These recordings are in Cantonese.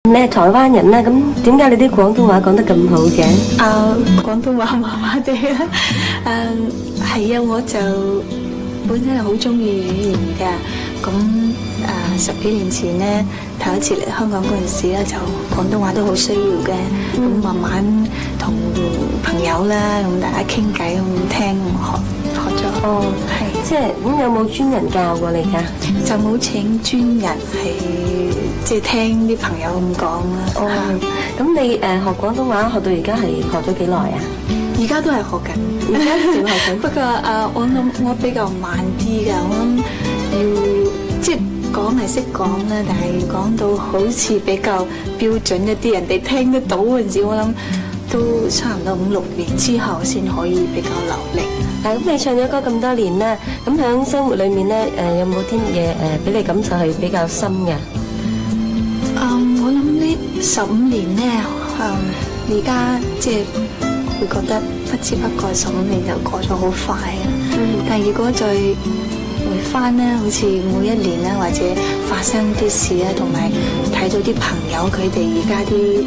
你係台灣人啦，咁點解你啲廣東話講得咁好嘅？廣東話麻麻地啊。係啊，我就本身係好中意語言㗎。咁10幾年前咧，頭一次嚟香港嗰陣時咧，就廣東話都好需要嘅。咁慢慢同朋友啦，咁大家傾偈咁聽學咗。哦，係，即係咁有冇專人教過你㗎？就冇請專人，係即係聽啲朋友咁講啦。哦，咁你學廣東話學到而家係學咗幾耐啊？而家都係學緊，而家仲學緊。不過我諗我比較慢啲㗎，我諗要即係講係識講啦，但係講到好似比較標準一啲，人哋聽得到嗰陣時，我諗都差唔多5、6年之後先可以比較流利。咁你唱咗歌咁多年啦，咁喺生活裏面咧，有冇啲嘢俾你感受係比較深嘅？我諗呢15年咧，而家即係會覺得不知不覺15年就過咗好快啊！但係如果再回翻咧，好似每一年咧，或者發生啲事咧，同埋睇到啲朋友佢哋而家啲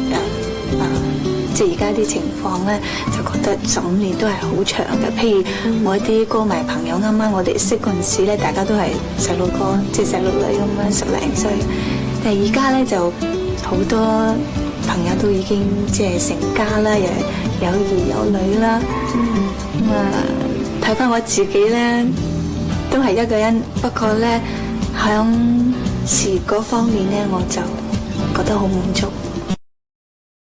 即係而家啲情況咧，就覺得15年都係好長嘅。譬如我啲歌迷朋友，啱啱我哋識嗰陣時咧，大家都係細路哥，即係細路女咁樣10零歲。但係而家咧就好多朋友都已經即係成家啦，又有兒有女啦。睇翻我自己咧，都係一個人，不過咧響事業嗰方面咧，我就覺得好滿足。